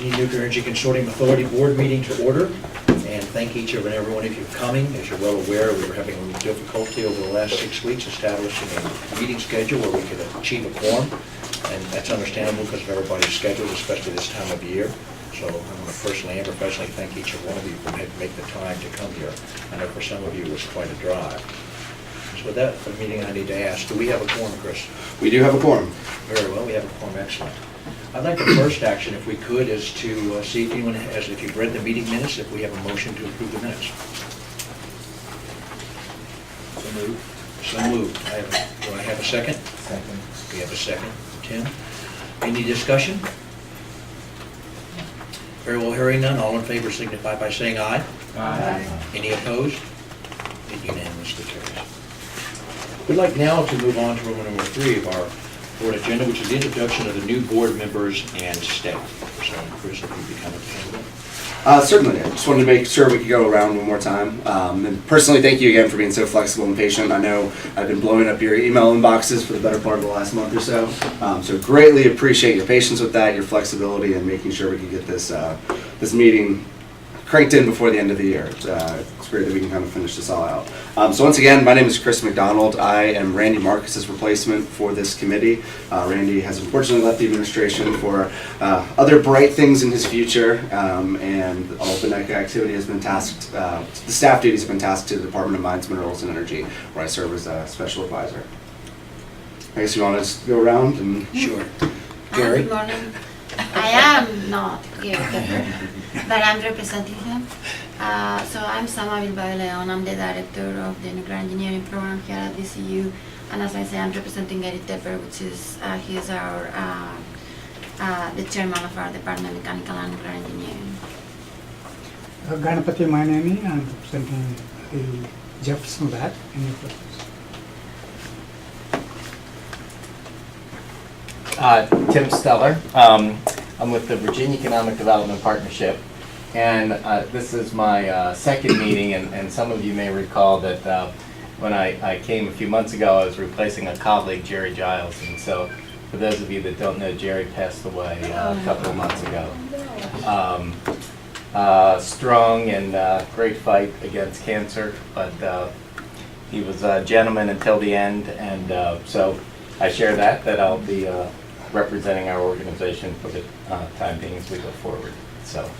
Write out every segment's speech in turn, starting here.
Virginia Nuclear Energy Consortium Authority Board meeting to order, and thank each and every one of you for coming. As you're well aware, we were having a little difficulty over the last 6 weeks establishing a meeting schedule where we could achieve a quorum, and that's understandable because of everybody's schedules, especially this time of year. So I want to personally and professionally thank each and one of you for making the time to come here. I know for some of you it was quite a drive. So with that, for the meeting, I need to ask, do we have a quorum, Chris? We do have a quorum. Very well, we have a quorum, excellent. I'd like the first action, if we could, is to see if anyone has, if you've read the meeting minutes, if we have a motion to approve the minutes. So moved. So moved. Do I have a second? Second. We have a second. Tim? Any discussion? Very well, hearing none, all in favor signify by saying aye. Aye. Any opposed? It unanimously carries. We'd like now to move on to Roman number 3 of our board agenda, which is the introduction of the new board members and staff. So, Chris, if you become a Certainly. I just wanted to make sure we could go around one more time. And personally, thank you again for being so flexible and patient. I know I've been blowing up your email inboxes for the better part of the last month or so. So greatly appreciate your patience with that, your flexibility, and making sure we could get this this meeting cranked in before the end of the year. It's great that we can kind of finish this all out. So once again, my name is Chris McDonald. I am Randy Marcus's replacement for this committee. Randy has unfortunately left the administration for other bright things in his future, and all the NECA activity has been tasked, the staff duties have been tasked to the Department of Mines, Minerals, and Energy, where I serve as a special advisor. I guess you want to just go around and... Sure. Gary? Good morning. I am not Gary Pepper, but I'm representing him. So I'm Samavil Baileon. I'm the director of the nuclear engineering program here at VCU. And as I say, I'm representing Gary Tepper, which is he is our the chairman of our department, mechanical and nuclear engineering. Ganapati Maineni, I'm representing the Jefferson Lab in the process. Tim Steller. I'm with the Virginia Economic Development Partnership, and this is my second meeting, and some of you may recall that when I came a few months ago, I was replacing a colleague, Jerry Giles, and so for those of you that don't know, Jerry passed away a couple of months ago. Strong and great fight against cancer, but he was a gentleman until the end, and so I share that I'll be representing our organization for the time being as we go forward. So,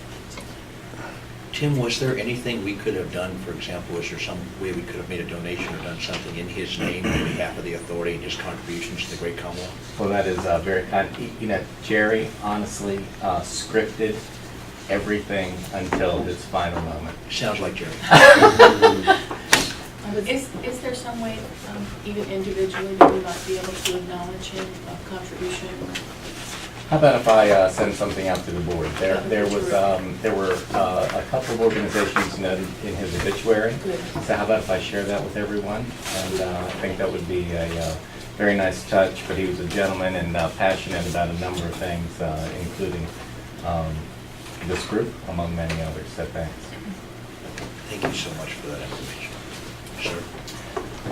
Tim, was there anything we could have done, for example, was there some way we could have made a donation or done something in his name on behalf of the authority and his contributions to the great Commonwealth? well, that is very kind. You know, Jerry honestly scripted everything until his final moment. Sounds like Jerry. Is there some way, even individually, that we might be able to acknowledge him of contribution? How about if I send something out to the board? There were a couple of organizations noted in his obituary. Good. So how about if I share that with everyone? And I think that would be a very nice touch. But he was a gentleman and passionate about a number of things, including this group, among many others. So thanks. Thank you so much for that information. Sir?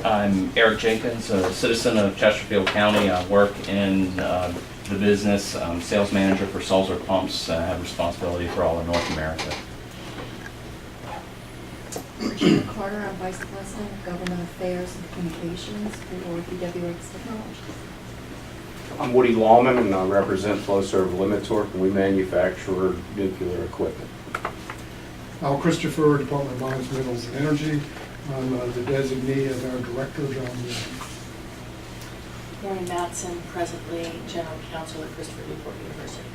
I'm Eric Jenkins, a citizen of Chesterfield County. I work in the business. I'm sales manager for Sulzer Pumps. I have responsibility for all of North America. Regina Carter, I'm Vice President of Government Affairs and Communications for DWX Technologies. I'm Woody Lawman, and I represent Flowserve Limitorque, and we manufacture nuclear equipment. Al Christopher, Department of Mines, Minerals, and Energy. I'm the designee of our director, John Wilson. Maureen Matson, presently General Counsel at Christopher Newport University.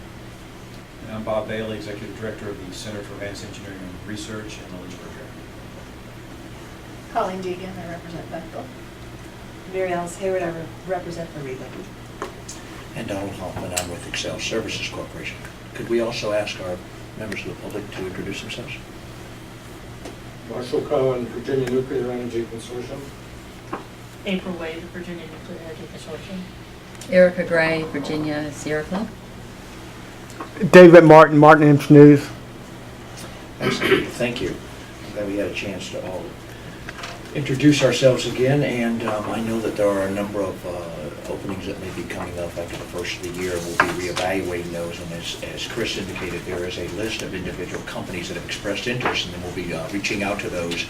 And I'm Bob Bailey, Executive Director of the Center for Advanced Engineering and Research in the Lynchburg area. Colleen Deegan, I represent Bethel. Mary Alice Hayward, I represent Mariba. And Donald Hoffman, I'm with Excel Services Corporation. Could we also ask our members of the public to introduce themselves? Marshall Cohen, Virginia Nuclear Energy Consortium. April Wade, the Virginia Nuclear Energy Consortium. Erica Gray, Virginia Sierra Club. David Martin, Martin Imps News. Excellent. Thank you. I'm glad we had a chance to all introduce ourselves again, and I know that there are a number of openings that may be coming up after the first of the year. We'll be reevaluating those, and as Chris indicated, there is a list of individual companies that have expressed interest, and then we'll be reaching out to those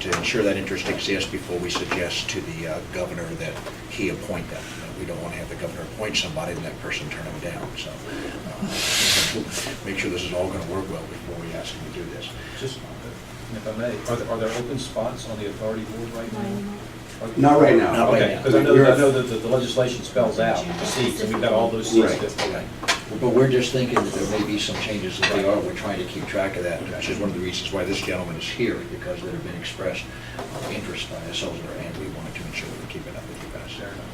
to ensure that interest exists before we suggest to the governor that he appoint them. We don't want to have the governor appoint somebody and that person turn them down, so make sure this is all going to work well before we ask him to do this. Just, if I may, are there open spots on the authority board right now? Not right now. Not right Okay, now. because I know that the legislation spells out the seats, and we've got all those seats. Right. Okay. But we're just thinking that there may be some changes that they are. We're trying to keep track of that, which is one of the reasons why this gentleman is here, because there have been expressed interest by us, and we wanted to ensure that we keep it up with you guys. Fair enough.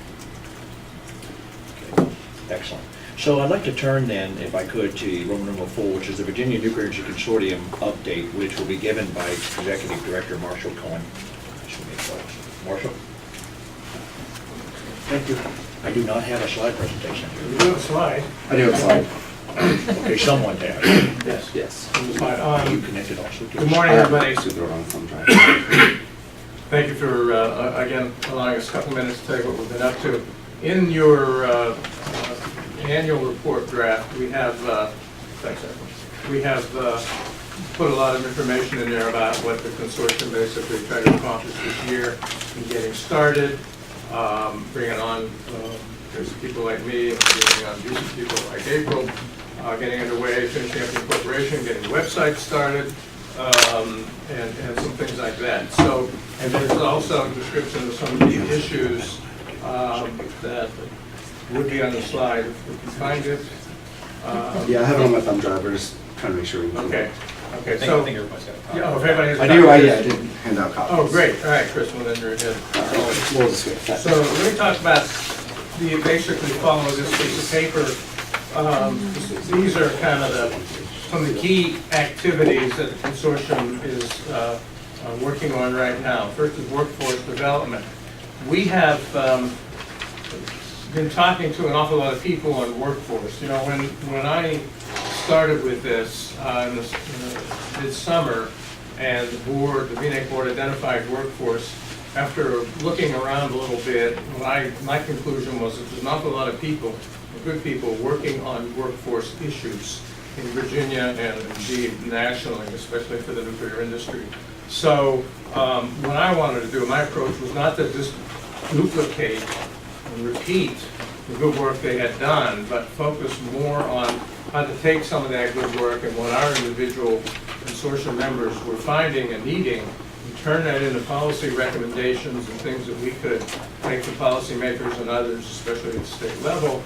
Okay, excellent. So I'd like to turn then, if I could, to Roman numeral 4, which is the Virginia Nuclear Energy Consortium update, which will be given by Executive Director Marshall Cohen. Marshall? Thank you. I do not have a slide presentation. You do have a slide. I do have a slide. Okay, someone does. Yes. Yes. Are you connected also? to- Good morning, everybody. So throw it on the thumb drive. Thank you for, again, allowing us a couple minutes to tell you what we've been up to. In your annual report draft, we have, thanks, Evan. We have put a lot of information in there about what the consortium basically tried to accomplish this year in getting started, bringing on there's people like me, bringing on decent people like April, getting underway, finishing up the incorporation, getting the website started, and some things like that. So, and there's also a description of some of the issues that would be on the slide if we can find it. Yeah, I have it on my thumb drive. We're just trying to make sure we can. Okay. Okay. I think everybody's got a copy. Yeah, if everybody has a I copy do. of Yeah, I this. did hand out copies. Oh, great. All right, Chris, well, then you're ahead. We'll just get that. So let me talk about basically follow this piece of paper. These are kind of some of the key activities that the consortium is working on right now. First is workforce development. We have been talking to an awful lot of people on workforce. You know, when I started with this this summer, and the VNAC board identified workforce, after looking around a little bit, my conclusion was that there's an awful lot of people, good people, working on workforce issues in Virginia and indeed nationally, especially for the nuclear industry. So what I wanted to do, my approach was not to just duplicate and repeat the good work they had done, but focus more on how to take some of that good work and what our individual consortium members were finding and needing, and turn that into policy recommendations and things that we could make to policymakers and others, especially at the state level,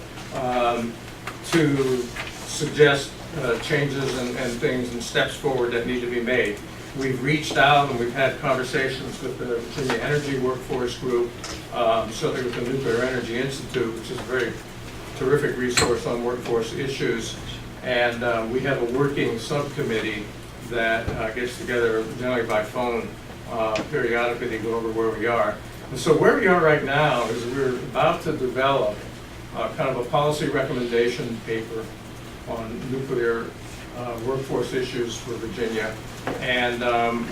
to suggest changes and things and steps forward that need to be made. We've reached out and we've had conversations with the Virginia Energy Workforce Group, certainly with the Nuclear Energy Institute, which is a very terrific resource on workforce issues. And we have a working subcommittee that gets together generally by phone periodically to go over where we are. And so where we are right now is we're about to develop kind of a policy recommendation paper on nuclear workforce issues for Virginia. And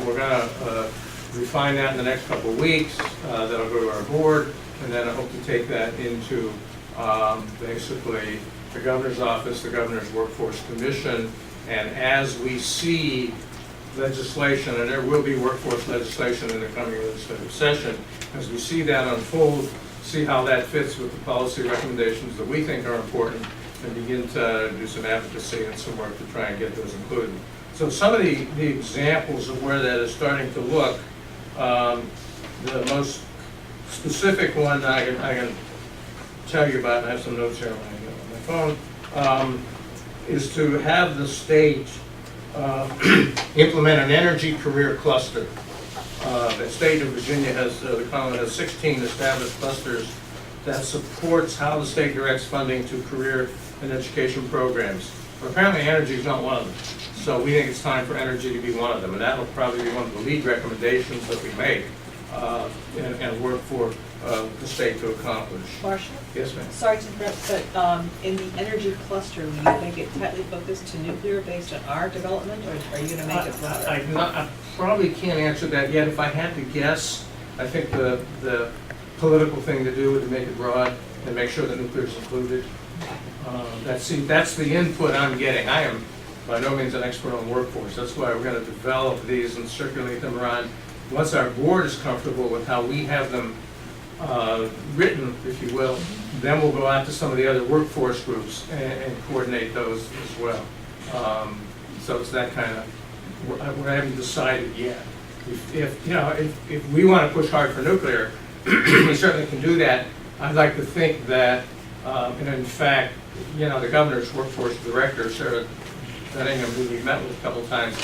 we're going to refine that in the next couple of weeks. That'll go to our board, and then I hope to take that into basically the governor's office, the governor's workforce commission, and as we see legislation, and there will be workforce legislation in the coming legislative session, as we see that unfold, see how that fits with the policy recommendations that we think are important, and begin to do some advocacy and some work to try and get those included. So some of the examples of where that is starting to look, the most specific one I can tell you about, and I have some notes here on my phone, is to have the state implement an energy career cluster. The state of Virginia has, the Commonwealth has 16 established clusters that supports how the state directs funding to career and education programs. But apparently energy is not one of them. So we think it's time for energy to be one of them, and that will probably be one of the lead recommendations that we make and work for the state to accomplish. Marshall? Yes, ma'am. Sorry to interrupt, but in the energy cluster, will you make it tightly focused to nuclear based on our development, or are you going to make it broader? probably can't answer that yet. If I had to guess, I think the political thing to do would be make it broad and make sure that nuclear is included. That's the input I'm getting. I am by no means an expert on workforce. That's why we're going to develop these and circulate them around. Once our board is comfortable with how we have them written, if you will, then we'll go out to some of the other workforce groups and coordinate those as well. So it's that kind of, we haven't decided yet. If we want to push hard for nuclear, we certainly can do that. I'd like to think that, and in fact, the governor's workforce director, Sarah Benningham, who we met with a couple times,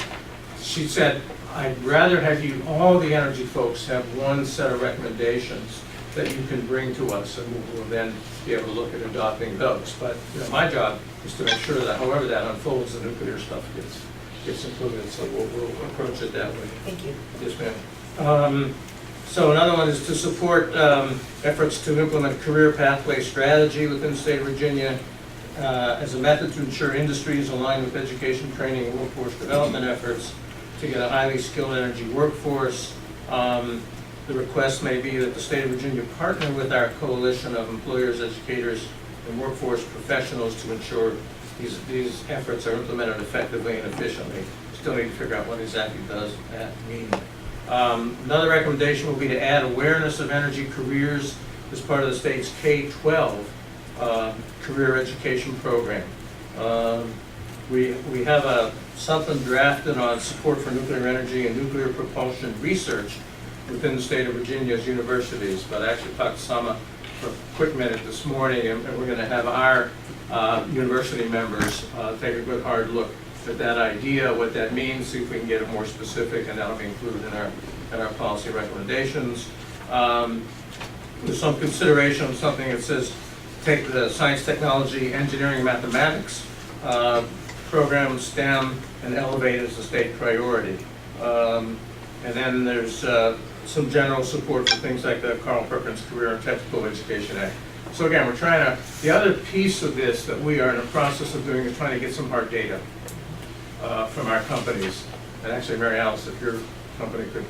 she said, I'd rather have you, all the energy folks, have one set of recommendations that you can bring to us, and we'll then be able to look at adopting those. But my job is to make sure that however that unfolds, the nuclear stuff gets included, so we'll approach it that way. Thank you. Yes, ma'am. So another one is to support efforts to implement career pathway strategy within the state of Virginia as a method to ensure industry is aligned with education, training, and workforce development efforts to get a highly skilled energy workforce. The request may be that the state of Virginia partner with our coalition of employers, educators, and workforce professionals to ensure these efforts are implemented effectively and efficiently. Still need to figure out what exactly does that mean. Another recommendation will be to add awareness of energy careers as part of the state's K-12 career education program. We have something drafted on support for nuclear energy and nuclear propulsion research within the state of Virginia's universities. But I actually talked to Sama for a quick minute this morning, and we're going to have our university members take a good hard look at that idea, what that means, see if we can get it more specific, and that'll be included in our policy recommendations. There's some consideration of something that says take the science, technology, engineering, mathematics program, STEM, and elevate it as a state priority. And then there's some general support for things like the Carl Perkins Career and Technical Education Act. So again, we're trying to, the other piece of this that we are in the process of doing is trying to get some hard data from our companies. And actually, Mary Alice, if your company could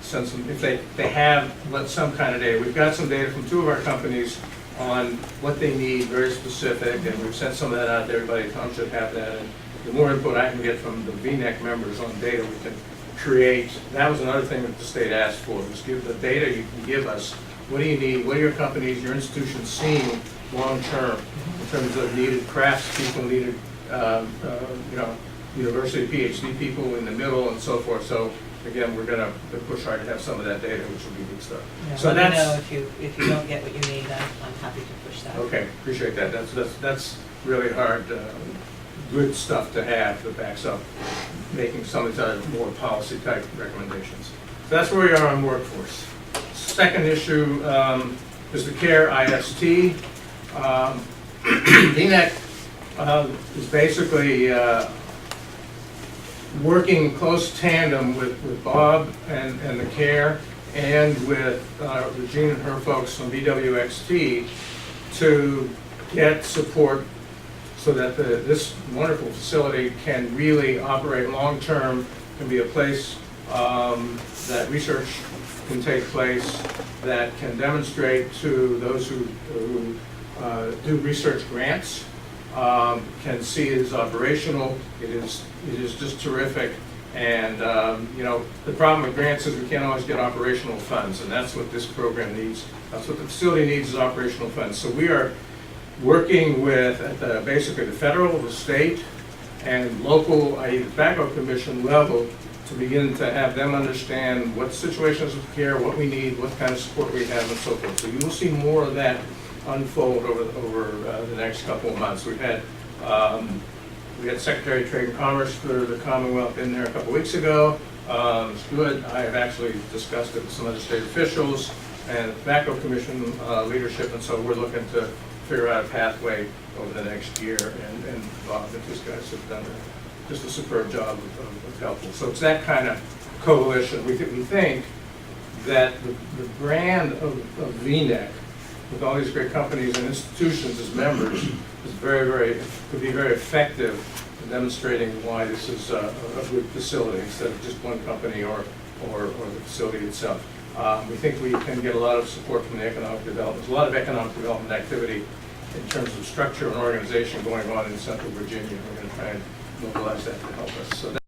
send some, if they have some kind of data. We've got some data from 2 of our companies on what they need, very specific, and we've sent some of that out to everybody. Tom should have that. And the more input I can get from the VNEC members on data, we can create. That was another thing that the state asked for, was give the data you can give us. What do you need? What are your companies, your institutions seeing long term in terms of needed craftspeople, needed university PhD people in the middle, and so forth. So again, we're going to push hard to have some of that data, which will be good stuff. Yeah, so let me know if you don't get what you need. I'm happy to push that. Okay, appreciate that. That's really hard, good stuff to have that backs up making some of these other more policy type recommendations. So that's where we are on workforce. Second issue is the CARE IST. VNEC is basically working in close tandem with Bob and the CARE and with Regina and her folks from BWXT to get support so that this wonderful facility can really operate long-term, can be a place that research can take place, that can demonstrate to those who do research grants, can see it as operational. It is just terrific. And the problem with grants is we can't always get operational funds, and that's what this program needs. That's what the facility needs, is operational funds. So we are working with basically the federal, the state, and local, i.e. the Tobacco Commission level, to begin to have them understand what situations of care, what we need, what kind of support we have, and so forth. So you will see more of that unfold over the next couple of months. We had Secretary of Trade and Commerce for the Commonwealth in there a couple weeks ago. It's good. I have actually discussed it with some other state officials and the Tobacco Commission leadership, and so we're looking to figure out a pathway over the next year. And Bob and his guys have done just a superb job of helpful. So it's that kind of coalition. We think that the brand of VNEC, with all these great companies and institutions as members, is could be very effective demonstrating why this is a good facility instead of just one company or the facility itself. We think we can get a lot of support from the economic development. There's a lot of economic development activity in terms of structure and organization going on in Central Virginia. We're going to try and mobilize that to help us. So